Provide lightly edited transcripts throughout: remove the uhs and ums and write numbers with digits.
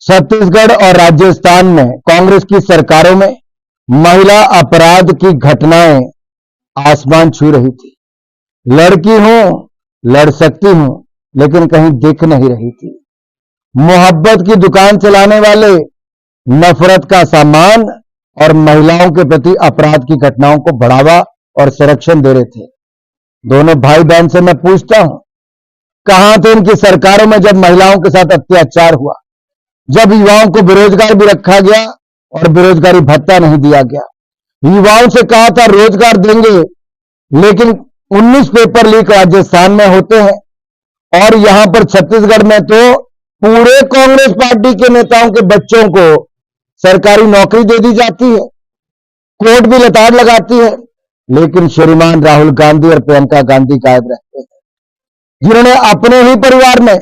छत्तीसगढ़ और राजस्थान में कांग्रेस की सरकारों में महिला अपराध की घटनाएं आसमान छू रही थी। लड़की हूं, लड़ सकती हूं, लेकिन कहीं दिख नहीं रही थी। मोहब्बत की दुकान चलाने वाले नफरत का सामान और महिलाओं के प्रति अपराध की घटनाओं को बढ़ावा और संरक्षण दे रहे थे। दोनों भाई बहन से मैं पूछता हूं, कहां थे इनकी सरकारों में जब महिलाओं के साथ अत्याचार हुआ, जब युवाओं को बेरोजगार भी रखा गया और बेरोजगारी भत्ता नहीं दिया गया। युवाओं से कहा था रोजगार देंगे, लेकिन 19 पेपर लीक राजस्थान में होते हैं और यहां पर छत्तीसगढ़ में तो पूरे कांग्रेस पार्टी के नेताओं के बच्चों को सरकारी नौकरी दे दी जाती है, कोर्ट भी लताड़ लगाती है, लेकिन श्रीमान राहुल गांधी और प्रियंका गांधी गायब रहते हैं, जिन्होंने अपने ही परिवार में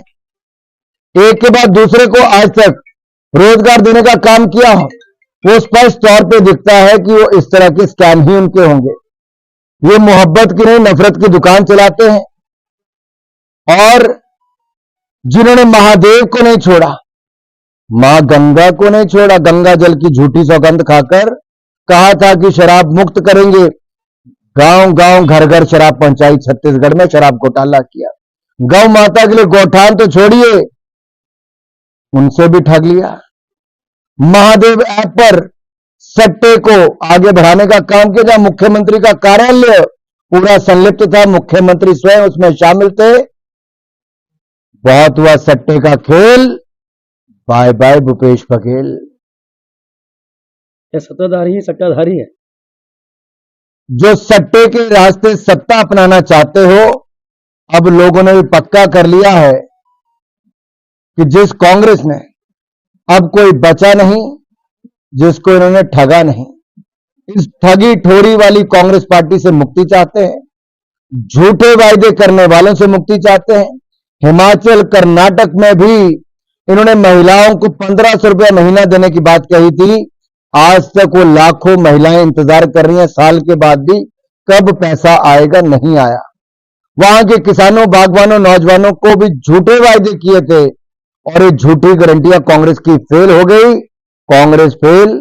एक के बाद दूसरे को आज तक रोजगार देने का काम किया हो। वो स्पष्ट तौर पे दिखता है कि वो इस तरह के स्कैम ही उनके होंगे। ये मोहब्बत की नहीं नफरत की दुकान चलाते हैं और जिन्होंने महादेव को नहीं छोड़ा, मां गंगा को नहीं छोड़ा, गंगा जल की झूठी सौगंध खाकर कहा था कि शराब मुक्त करेंगे, गांव गांव घर घर शराब पहुंचाई, छत्तीसगढ़ में शराब घोटाला किया। गौ माता के लिए गौठान तो छोड़िए, उनसे भी ठग लिया। महादेव ऐप पर सट्टे को आगे बढ़ाने का काम किया, जहां मुख्यमंत्री का कार्यालय पूरा संलिप्त था, मुख्यमंत्री स्वयं उसमें शामिल थे। बहुत हुआ सट्टे का खेल, बाय बाय भूपेश बघेल। ये सत्ताधारी ही सट्टाधारी है। जो सट्टे के रास्ते सत्ता अपनाना चाहते हो, अब लोगों ने भी पक्का कर लिया है कि जिस कांग्रेस ने अब कोई बचा नहीं जिसको इन्होंने ठगा नहीं। इस ठगी ठोरी वाली कांग्रेस पार्टी से मुक्ति चाहते हैं, झूठे वायदे करने वालों से मुक्ति चाहते हैं। हिमाचल कर्नाटक में भी इन्होंने महिलाओं को 1500 रुपया महीना देने की बात कही थी। आज तक वो लाखों महिलाएं इंतजार कर रही हैं, साल के बाद भी कब पैसा आएगा, नहीं आया। वहां के किसानों, बागवानों, नौजवानों को भी झूठे वायदे किए थे और ये झूठी गारंटियां कांग्रेस की फेल हो गई। कांग्रेस फेल,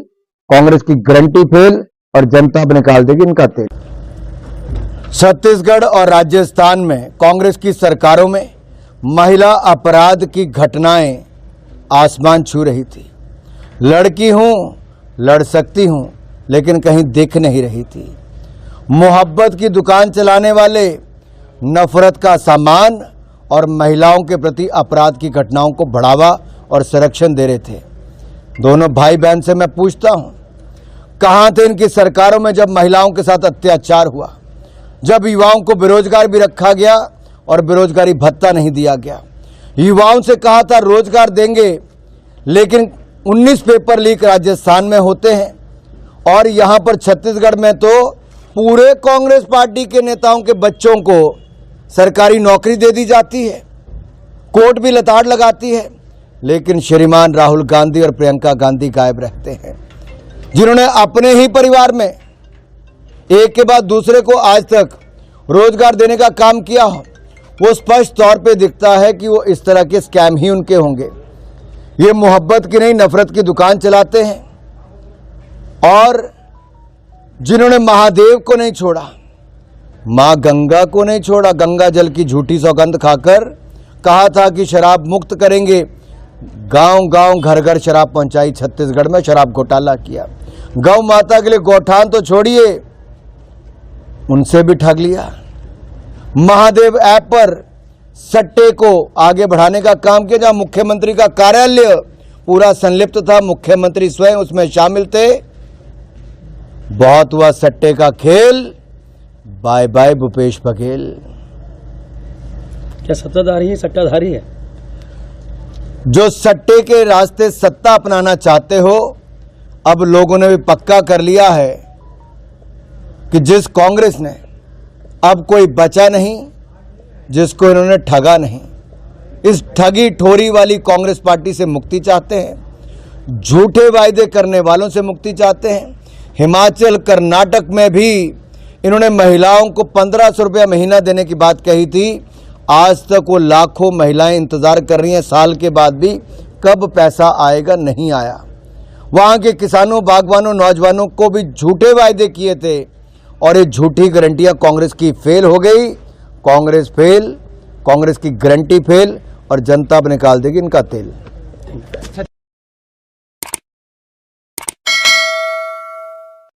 कांग्रेस की गारंटी फेल और जनता अब निकाल देगी इनका तेल। छत्तीसगढ़ और राजस्थान में कांग्रेस की सरकारों में महिला अपराध की घटनाएं आसमान छू रही थी। लड़की हूं, लड़ सकती हूं, लेकिन कहीं दिख नहीं रही थी। मोहब्बत की दुकान चलाने वाले नफरत का सामान और महिलाओं के प्रति अपराध की घटनाओं को बढ़ावा और संरक्षण दे रहे थे। दोनों भाई बहन से मैं पूछता हूं, कहां थे इनकी सरकारों में जब महिलाओं के साथ अत्याचार हुआ, जब युवाओं को बेरोजगार भी रखा गया और बेरोजगारी भत्ता नहीं दिया गया। युवाओं से कहा था रोजगार देंगे, लेकिन 19 पेपर लीक राजस्थान में होते हैं और यहां पर छत्तीसगढ़ में तो पूरे कांग्रेस पार्टी के नेताओं के बच्चों को सरकारी नौकरी दे दी जाती है, कोर्ट भी लताड़ लगाती है, लेकिन श्रीमान राहुल गांधी और प्रियंका गांधी गायब रहते हैं, जिन्होंने अपने ही परिवार में एक के बाद दूसरे को आज तक रोजगार देने का काम किया हो। वो स्पष्ट तौर पे दिखता है कि वो इस तरह के स्कैम ही उनके होंगे। ये मोहब्बत की नहीं नफरत की दुकान चलाते हैं और जिन्होंने महादेव को नहीं छोड़ा, मां गंगा को नहीं छोड़ा, गंगा जल की झूठी सौगंध खाकर कहा था कि शराब मुक्त करेंगे, गांव गांव घर घर शराब पहुंचाई, छत्तीसगढ़ में शराब घोटाला किया। गौ माता के लिए गौठान तो छोड़िए, उनसे भी ठग लिया। महादेव ऐप पर सट्टे को आगे बढ़ाने का काम किया, जहां मुख्यमंत्री का कार्यालय पूरा संलिप्त था, मुख्यमंत्री स्वयं उसमें शामिल थे। बहुत हुआ सट्टे का खेल, बाय बाय भूपेश बघेल। क्या सत्ताधारी ही सट्टाधारी है? जो सट्टे के रास्ते सत्ता अपनाना चाहते हो, अब लोगों ने भी पक्का कर लिया है कि जिस कांग्रेस ने अब कोई बचा नहीं जिसको इन्होंने ठगा नहीं। इस ठगी ठोरी वाली कांग्रेस पार्टी से मुक्ति चाहते हैं, झूठे वायदे करने वालों से मुक्ति चाहते हैं। हिमाचल कर्नाटक में भी इन्होंने महिलाओं को 1500 रुपया महीना देने की बात कही थी। आज तक वो लाखों महिलाएं इंतजार कर रही हैं, साल के बाद भी कब पैसा आएगा, नहीं आया। वहां के किसानों, बागवानों, नौजवानों को भी झूठे वायदे किए थे और ये झूठी गारंटियां कांग्रेस की फेल हो गई। कांग्रेस फेल, कांग्रेस की गारंटी फेल और जनता अब निकाल देगी इनका तेल।